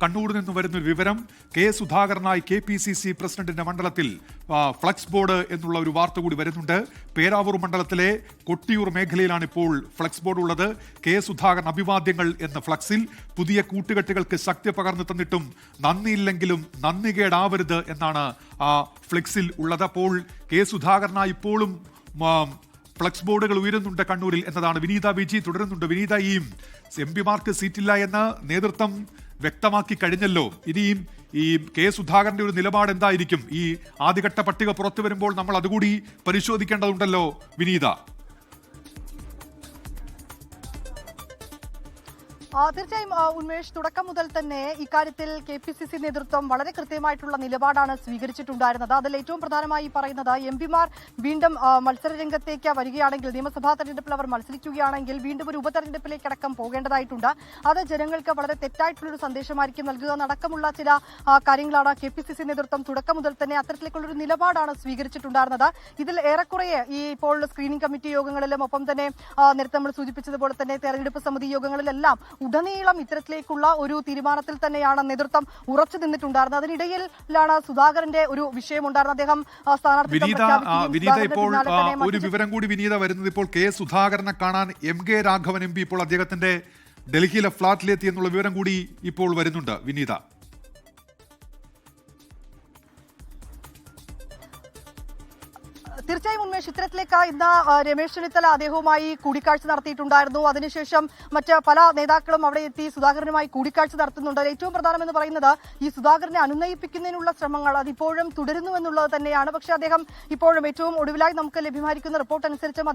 കണ്ണൂരിൽ നിന്ന് വരുന്നൊരു വിവരം. കെ സുധാകരനായി KPCC പ്രസിഡന്റിന്റെ മണ്ഡലത്തിൽ ഫ്ലക്സ് ബോർഡ് എന്നുള്ള ഒരു വാർത്ത കൂടി വരുന്നുണ്ട്. പേരാവൂർ മണ്ഡലത്തിലെ കൊട്ടിയൂർ മേഖലയിലാണ് ഇപ്പോൾ ഫ്ലക്സ് ബോർഡ് ഉള്ളത്. കെ സുധാകരൻ അഭിവാദ്യങ്ങൾ എന്ന ഫ്ലക്സിൽ പുതിയ കൂട്ടുകെട്ടുകൾക്ക് ശക്തി പകർന്നു തന്നിട്ടും നന്ദിയില്ലെങ്കിലും നന്ദികേടാവരുത് എന്നാണ് ഫ്ലെക്സിൽ ഉള്ളത്. അപ്പോൾ കെ സുധാകരനായി ഇപ്പോഴും ഫ്ലക്സ് ബോർഡുകൾ ഉയരുന്നുണ്ട് കണ്ണൂരിൽ എന്നതാണ്. വിനീത വിജി തുടരുന്നുണ്ട്. വിനീത, ഈ MP-മാർക്ക് സീറ്റില്ല എന്ന് നേതൃത്വം വ്യക്തമാക്കി കഴിഞ്ഞല്ലോ. ഇനിയും ഈ കെ സുധാകരന്റെ ഒരു നിലപാട് എന്തായിരിക്കും? ഈ ആദ്യഘട്ട പട്ടിക പുറത്തു വരുമ്പോൾ നമ്മൾ അതുകൂടി പരിശോധിക്കേണ്ടതുണ്ടല്ലോ വിനീത. തീർച്ചയായും ഉന്മേഷ്, തുടക്കം മുതൽ തന്നെ ഇക്കാര്യത്തിൽ KPCC നേതൃത്വം വളരെ കൃത്യമായിട്ടുള്ള നിലപാടാണ് സ്വീകരിച്ചിട്ടുണ്ടായിരുന്നത്. അതിൽ ഏറ്റവും പ്രധാനമായി പറയുന്നത് MP-മാർ വീണ്ടും മത്സര രംഗത്തേക്ക് വരികയാണെങ്കിൽ, നിയമസഭാ തെരഞ്ഞെടുപ്പിൽ അവർ മത്സരിക്കുകയാണെങ്കിൽ വീണ്ടും ഒരു ഉപതെരഞ്ഞെടുപ്പിലേക്ക് അടക്കം പോകേണ്ടതായിട്ടുണ്ട്. അത് ജനങ്ങൾക്ക് വളരെ തെറ്റായിട്ടുള്ളൊരു സന്ദേശമായിരിക്കും നൽകുക എന്നടക്കമുള്ള ചില കാര്യങ്ങളാണ് KPCC നേതൃത്വം തുടക്കം മുതൽ തന്നെ അത്തരത്തിലേക്കുള്ളൊരു നിലപാടാണ് സ്വീകരിച്ചിട്ടുണ്ടായിരുന്നത്. ഇതിൽ ഏറെക്കുറെ ഈ ഇപ്പോൾ സ്ക്രീനിംഗ് കമ്മിറ്റി യോഗങ്ങളിലും ഒപ്പം തന്നെ നേരത്തെ നമ്മൾ സൂചിപ്പിച്ചതുപോലെ തന്നെ തെരഞ്ഞെടുപ്പ് സമിതി യോഗങ്ങളിലെല്ലാം ഉടനീളം ഇത്തരത്തിലേക്കുള്ള ഒരു തീരുമാനത്തിൽ തന്നെയാണ് നേതൃത്വം ഉറച്ചു നിന്നിട്ടുണ്ടായിരുന്നത്. അതിനിടയിലാണ് സുധാകരന്റെ ഒരു വിഷയമുണ്ടായിരുന്നത്. അദ്ദേഹം വിനീത, ഇപ്പോൾ ഒരു വിവരം കൂടി വിനീത വരുന്നത്, ഇപ്പോൾ കെ സുധാകരനെ കാണാൻ MK രാഘവൻ MP ഇപ്പോൾ അദ്ദേഹത്തിന്റെ ഡൽഹിയിലെ ഫ്ളാറ്റിലെത്തി എന്നുള്ള വിവരം കൂടി ഇപ്പോൾ വരുന്നുണ്ട് വിനീത. തീർച്ചയായും ഉന്മേഷ്, ഇത്തരത്തിലേക്ക് ഇന്ന് രമേശ് ചെന്നിത്തല അദ്ദേഹവുമായി കൂടിക്കാഴ്ച നടത്തിയിട്ടുണ്ടായിരുന്നു. അതിനുശേഷം മറ്റ് പല നേതാക്കളും അവിടെ എത്തി സുധാകരനുമായി കൂടിക്കാഴ്ച നടത്തുന്നുണ്ട്. ഏറ്റവും പ്രധാനമെന്ന് പറയുന്നത് ഈ സുധാകരനെ അനുനയിപ്പിക്കുന്നതിനുള്ള ശ്രമങ്ങൾ അതിപ്പോഴും തുടരുന്നു എന്നുള്ളത് തന്നെയാണ്. പക്ഷേ അദ്ദേഹം ഇപ്പോഴും ഏറ്റവും ഒടുവിലായി നമുക്ക് ലഭ്യമായിരിക്കുന്ന റിപ്പോർട്ട് അനുസരിച്ചും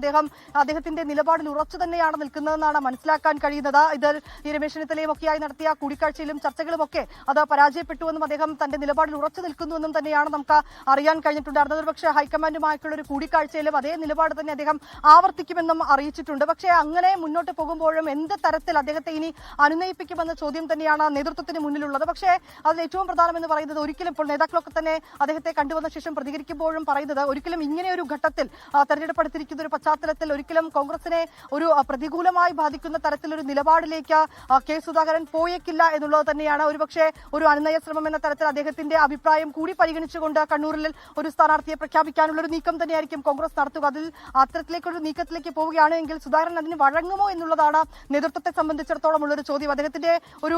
അദ്ദേഹത്തിന്റെ നിലപാടിൽ ഉറച്ചു തന്നെയാണ് നിൽക്കുന്നതെന്നാണ് മനസ്സിലാക്കാൻ കഴിയുന്നത്. ഇതിൽ ഈ രമേശ് ചെന്നിത്തലയും ഒക്കെയായി നടത്തിയ കൂടിക്കാഴ്ചയിലും ചർച്ചകളുമൊക്കെ അത് പരാജയപ്പെട്ടുവെന്നും അദ്ദേഹം തന്റെ നിലപാടിൽ ഉറച്ചു നിൽക്കുന്നുവെന്നും തന്നെയാണ് നമുക്ക് അറിയാൻ കഴിഞ്ഞിട്ടുണ്ടായിരുന്നത്. പക്ഷേ ഹൈക്കമാൻഡുമായിട്ടുള്ള കൂടിക്കാഴ്ചയിലും അതേ നിലപാട് തന്നെ അദ്ദേഹം ആവർത്തിക്കുമെന്നും അറിയിച്ചിട്ടുണ്ട്. പക്ഷേ അങ്ങനെ മുന്നോട്ട് പോകുമ്പോഴും എന്ത് തരത്തിൽ അദ്ദേഹത്തെ ഇനി അനുനയിപ്പിക്കുമെന്ന ചോദ്യം തന്നെയാണ് നേതൃത്വത്തിന് മുന്നിലുള്ളത്. പക്ഷേ അതിൽ ഏറ്റവും പ്രധാനമെന്ന് പറയുന്നത്, ഒരിക്കലും ഇപ്പോൾ നേതാക്കളൊക്കെ തന്നെ അദ്ദേഹത്തെ കണ്ടുവന്ന ശേഷം പ്രതികരിക്കുമ്പോഴും പറയുന്നത്, ഒരിക്കലും ഇങ്ങനെ ഒരു ഘട്ടത്തിൽ തെരഞ്ഞെടുപ്പ് അടുത്തിരിക്കുന്ന ഒരു പശ്ചാത്തലത്തിൽ ഒരിക്കലും കോൺഗ്രസിനെ ഒരു പ്രതികൂലമായി ബാധിക്കുന്ന തരത്തിലൊരു നിലപാടിലേക്ക് കെ സുധാകരൻ പോയേക്കില്ല എന്നുള്ളത് തന്നെയാണ്. ഒരുപക്ഷെ ഒരു അനുനയ ശ്രമം എന്ന തരത്തിൽ അദ്ദേഹത്തിന്റെ അഭിപ്രായം കൂടി പരിഗണിച്ചുകൊണ്ട് കണ്ണൂരിൽ ഒരു സ്ഥാനാർത്ഥിയെ പ്രഖ്യാപിക്കാനുള്ള ഒരു നീക്കം തന്നെയായിരിക്കും കോൺഗ്രസ് നടത്തുക. അതിൽ അത്തരത്തിലേക്കൊരു നീക്കത്തിലേക്ക് പോവുകയാണെങ്കിൽ സുധാകരൻ അതിന് വഴങ്ങുമോ എന്നുള്ളതാണ് നേതൃത്വത്തെ സംബന്ധിച്ചിടത്തോളം ഉള്ളൊരു ചോദ്യം. അദ്ദേഹത്തിന്റെ ഒരു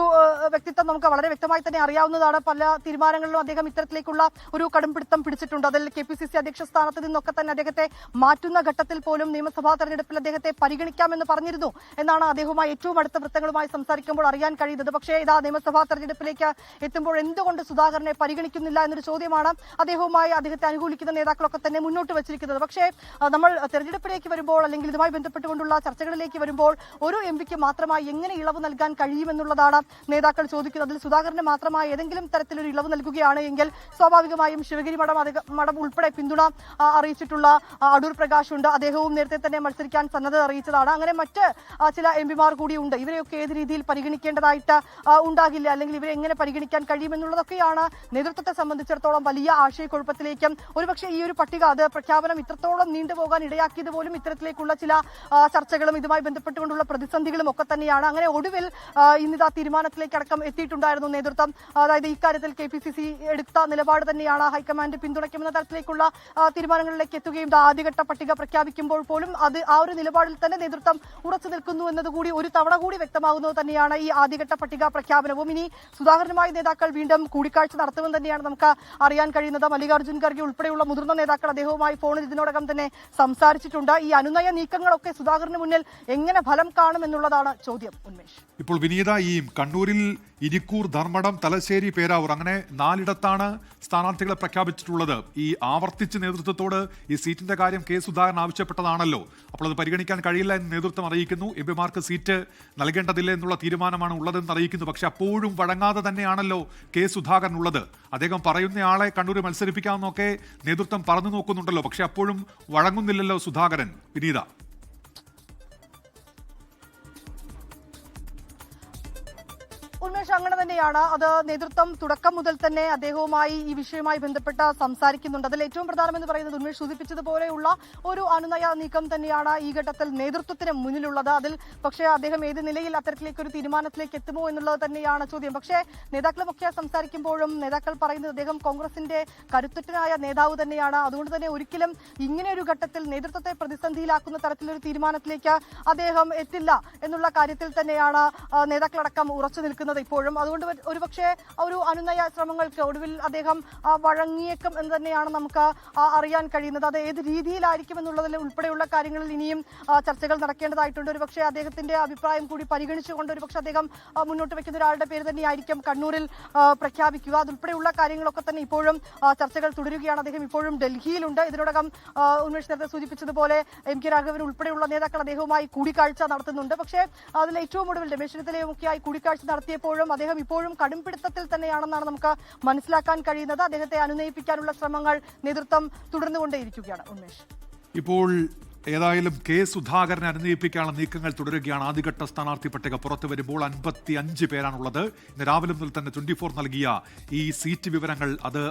വ്യക്തിത്വം നമുക്ക് വളരെ വ്യക്തമായി തന്നെ അറിയാവുന്നതാണ്. പല തീരുമാനങ്ങളിലും അദ്ദേഹം ഇത്തരത്തിലേക്കുള്ള ഒരു കടുംപിടുത്തം പിടിച്ചിട്ടുണ്ട്. അതിൽ KPCC അധ്യക്ഷ സ്ഥാനത്ത് നിന്നൊക്കെ തന്നെ അദ്ദേഹത്തെ മാറ്റുന്ന ഘട്ടത്തിൽ പോലും നിയമസഭാ തെരഞ്ഞെടുപ്പിൽ അദ്ദേഹത്തെ പരിഗണിക്കാമെന്ന് പറഞ്ഞിരുന്നു എന്നാണ് അദ്ദേഹവുമായി ഏറ്റവും അടുത്ത വൃത്തങ്ങളുമായി സംസാരിക്കുമ്പോൾ അറിയാൻ കഴിയുന്നത്. പക്ഷേ ഇതാ നിയമസഭാ തെരഞ്ഞെടുപ്പിലേക്ക് എത്തുമ്പോൾ എന്തുകൊണ്ട് സുധാകരനെ പരിഗണിക്കുന്നില്ല എന്നൊരു ചോദ്യമാണ് അദ്ദേഹവുമായി അദ്ദേഹത്തെ അനുകൂലിക്കുന്ന നേതാക്കളൊക്കെ തന്നെ മുന്നോട്ട് വെച്ചിരിക്കുന്നത്. പക്ഷേ നമ്മൾ തെരഞ്ഞെടുപ്പിലേക്ക് വരുമ്പോൾ, അല്ലെങ്കിൽ ഇതുമായി ബന്ധപ്പെട്ടുകൊണ്ടുള്ള ചർച്ചകളിലേക്ക് വരുമ്പോൾ, ഒരു MP-ക്ക് മാത്രമായി എങ്ങനെ ഇളവ് നൽകാൻ കഴിയുമെന്നുള്ളതാണ് നേതാക്കൾ ചോദിക്കുന്നത്. അതിൽ സുധാകരന് മാത്രമായി ഏതെങ്കിലും തരത്തിലൊരു ഇളവ് നൽകുകയാണ് എങ്കിൽ സ്വാഭാവികമായും ശിവഗിരി മഠം ഉൾപ്പെടെ പിന്തുണ അറിയിച്ചിട്ടുള്ള അടൂർ പ്രകാശ് ഉണ്ട്. അദ്ദേഹവും നേരത്തെ തന്നെ മത്സരിക്കാൻ സന്നദ്ധത അറിയിച്ചതാണ്. അങ്ങനെ മറ്റ് ചില MP-മാർ കൂടി ഉണ്ട്. ഇവരെയൊക്കെ ഏത് രീതിയിൽ പരിഗണിക്കേണ്ടതായിട്ട് ഉണ്ടാകില്ല, അല്ലെങ്കിൽ ഇവരെ എങ്ങനെ പരിഗണിക്കാൻ കഴിയുമെന്നുള്ളതൊക്കെയാണ് നേതൃത്വത്തെ സംബന്ധിച്ചിടത്തോളം വലിയ ആശയക്കുഴപ്പത്തിലേക്കും ഒരുപക്ഷെ ഈ ഒരു പട്ടിക അത് പ്രഖ്യാപനം ഇത്രത്തോളം നീണ്ടുപോകാൻ ഇടയാക്കിയത് പോലും ഇത്തരത്തിലേക്കുള്ള ചില ചർച്ചകളും ഇതുമായി ബന്ധപ്പെട്ടുകൊണ്ടുള്ള പ്രതിസന്ധികളും ഒക്കെ തന്നെയാണ്. അങ്ങനെ ഒടുവിൽ ഇന്നിതാ തീരുമാനത്തിലേക്കടക്കം എത്തിയിട്ടുണ്ടായിരുന്നു നേതൃത്വം. അതായത് ഇക്കാര്യത്തിൽ KPCC എടുത്ത നിലപാട് തന്നെയാണ് ഹൈക്കമാൻഡ് പിന്തുണയ്ക്കുമെന്ന തരത്തിലേക്കുള്ള തീരുമാനങ്ങളിലേക്ക് എത്തുകയും ആദ്യഘട്ട പട്ടിക പ്രഖ്യാപിക്കുമ്പോൾ പോലും അത് ആ ഒരു നിലപാടിൽ തന്നെ നേതൃത്വം ഉറച്ചു നിൽക്കുന്നു എന്നതുകൂടി ഒരു തവണ കൂടി വ്യക്തമാകുന്നത് തന്നെയാണ് ഈ ആദ്യഘട്ട പട്ടിക പ്രഖ്യാപനവും. ഇനി സുധാകരനുമായി നേതാക്കൾ വീണ്ടും കൂടിക്കാഴ്ച നടത്തുമെന്ന് തന്നെയാണ് നമുക്ക് അറിയാൻ കഴിയുന്നത്. മല്ലികാർജ്ജുൻ ഖർഗെ ഉൾപ്പെടെയുള്ള മുതിർന്ന നേതാക്കൾ അദ്ദേഹവുമായി ഫോണിൽ ഇതിനോടകം തന്നെ സംസാരിച്ചിട്ടുണ്ട്. ഈ അനുനയ നീക്കങ്ങളൊക്കെ സുധാകരന് മുന്നിൽ എങ്ങനെ ഫലം കാണുമെന്നുള്ളതാണ് ചോദ്യം. ഉന്മേഷ്, ഇപ്പോൾ വിനീത, ഈ കണ്ണൂരിൽ ഇരിക്കൂർ, ധർമ്മടം, തലശ്ശേരി, പേരാവൂർ അങ്ങനെ 4 സ്ഥാനാർത്ഥികളെ പ്രഖ്യാപിച്ചിട്ടുള്ളത്. ഈ ആവർത്തിച്ച് നേതൃത്വത്തോട് ഈ സീറ്റിന്റെ കാര്യം കെ സുധാകരൻ ആവശ്യപ്പെട്ടതാണല്ലോ. അപ്പോൾ അത് പരിഗണിക്കാൻ കഴിയില്ല എന്ന് നേതൃത്വം അറിയിക്കുന്നു. MP-മാർക്ക് സീറ്റ് നൽകേണ്ടതില്ല എന്നുള്ള തീരുമാനമാണ് ഉള്ളതെന്ന് അറിയിക്കുന്നു. പക്ഷെ അപ്പോഴും വഴങ്ങാതെ തന്നെയാണല്ലോ കെ സുധാകരൻ ഉള്ളത്. അദ്ദേഹം പറയുന്നയാളെ കണ്ണൂരിൽ മത്സരിപ്പിക്കാമെന്നൊക്കെ നേതൃത്വം പറഞ്ഞു നോക്കുന്നുണ്ടല്ലോ. പക്ഷെ അപ്പോഴും വഴങ്ങുന്നില്ലല്ലോ സുധാകരൻ. വിനീത, ഉന്മേഷ്, അങ്ങനെ തന്നെയാണ്. അത് നേതൃത്വം തുടക്കം മുതൽ തന്നെ അദ്ദേഹവുമായി ഈ വിഷയവുമായി ബന്ധപ്പെട്ട് സംസാരിക്കുന്നുണ്ട്. അതിൽ ഏറ്റവും പ്രധാനമെന്ന് പറയുന്നത് ഉന്മേഷ് സൂചിപ്പിച്ചതുപോലെയുള്ള ഒരു അനുനയ നീക്കം തന്നെയാണ് ഈ ഘട്ടത്തിൽ നേതൃത്വത്തിന് മുന്നിലുള്ളത്. അതിൽ പക്ഷേ അദ്ദേഹം ഏത് നിലയിൽ അത്തരത്തിലേക്ക് ഒരു തീരുമാനത്തിലേക്ക് എത്തുമോ എന്നുള്ളത് തന്നെയാണ് ചോദ്യം. പക്ഷേ നേതാക്കളുമൊക്കെ സംസാരിക്കുമ്പോഴും നേതാക്കൾ പറയുന്നത് അദ്ദേഹം കോൺഗ്രസിന്റെ കരുത്തുറ്റനായ നേതാവ് തന്നെയാണ്. അതുകൊണ്ട് തന്നെ ഒരിക്കലും ഇങ്ങനെ ഒരു ഘട്ടത്തിൽ നേതൃത്വത്തെ പ്രതിസന്ധിയിലാക്കുന്ന തരത്തിലൊരു തീരുമാനത്തിലേക്ക് അദ്ദേഹം എത്തില്ല എന്നുള്ള കാര്യത്തിൽ തന്നെയാണ് നേതാക്കളടക്കം ഉറച്ചു നിൽക്കുന്നത് ഇപ്പോഴും. അതുകൊണ്ട് ഒരുപക്ഷെ ഒരു അനുനയ ശ്രമങ്ങൾക്ക് ഒടുവിൽ അദ്ദേഹം വഴങ്ങിയേക്കും എന്ന് തന്നെയാണ് നമുക്ക് അറിയാൻ കഴിയുന്നത്. അത് ഏത് രീതിയിലായിരിക്കും എന്നുള്ളതിൽ ഉൾപ്പെടെയുള്ള കാര്യങ്ങളിൽ ഇനിയും ചർച്ചകൾ നടക്കേണ്ടതായിട്ടുണ്ട്. ഒരുപക്ഷെ അദ്ദേഹത്തിന്റെ അഭിപ്രായം കൂടി പരിഗണിച്ചുകൊണ്ട് ഒരുപക്ഷെ അദ്ദേഹം മുന്നോട്ട് വെക്കുന്ന ഒരാളുടെ പേര് തന്നെയായിരിക്കും കണ്ണൂരിൽ പ്രഖ്യാപിക്കുക. അതുൾപ്പെടെയുള്ള കാര്യങ്ങളൊക്കെ തന്നെ ഇപ്പോഴും ചർച്ചകൾ തുടരുകയാണ്. അദ്ദേഹം ഇപ്പോഴും ഡൽഹിയിലുണ്ട്. ഇതിനോടകം ഉന്മേഷ് നേരത്തെ സൂചിപ്പിച്ചതുപോലെ MK രാഘവൻ ഉൾപ്പെടെയുള്ള നേതാക്കൾ അദ്ദേഹവുമായി കൂടിക്കാഴ്ച നടത്തുന്നുണ്ട്. പക്ഷേ അതിൽ ഏറ്റവും ഒടുവിൽ രമേശ് ചെന്നിത്തലയുമൊക്കെയായി കൂടിക്കാഴ്ച നടത്തിയപ്പോഴും അദ്ദേഹം ഇപ്പോഴും കടുംപിടുത്തത്തിൽ തന്നെയാണെന്നാണ് നമുക്ക് മനസ്സിലാക്കാൻ കഴിയുന്നത്. അദ്ദേഹത്തെ അനുനയിപ്പിക്കാനുള്ള ശ്രമങ്ങൾ നേതൃത്വം തുടർന്നുകൊണ്ടേയിരിക്കുകയാണ്. ഉന്മേഷ്, ഇപ്പോൾ ഏതായാലും കെ സുധാകരനെ അനുനയിപ്പിക്കാനുള്ള നീക്കങ്ങൾ തുടരുകയാണ്. ആദ്യഘട്ട സ്ഥാനാർത്ഥി പട്ടിക പുറത്തു വരുമ്പോൾ 55 പേരാണുള്ളത്. ഇന്ന് രാവിലെ മുതൽ തന്നെ 24 നൽകിയ ഈ സീറ്റ് വിവരങ്ങൾ അത്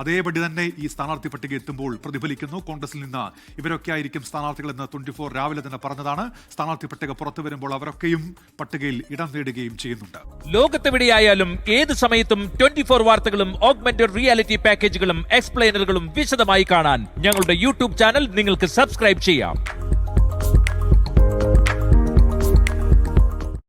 അതേപടി തന്നെ ഈ സ്ഥാനാർത്ഥി പട്ടിക എത്തുമ്പോൾ പ്രതിഫലിക്കുന്നു. കോൺഗ്രസിൽ നിന്ന് ഇവരൊക്കെ ആയിരിക്കും സ്ഥാനാർത്ഥികളെന്ന് 24 രാവിലെ തന്നെ പറഞ്ഞതാണ്. സ്ഥാനാർത്ഥി പട്ടിക പുറത്തു വരുമ്പോൾ അവരൊക്കെയും പട്ടികയിൽ ഇടം നേടുകയും ചെയ്യുന്നുണ്ട്. ലോകത്തെവിടെയായാലും ഏത് സമയത്തും 24 വാർത്തകളും ഓഗ്മെന്റഡ് റിയാലിറ്റി പാക്കേജുകളും എക്സ്പ്ലെയിനറുകളും വിശദമായി കാണാൻ ഞങ്ങളുടെ യൂട്യൂബ് ചാനൽ നിങ്ങൾക്ക് സബ്സ്ക്രൈബ് ചെയ്യാം.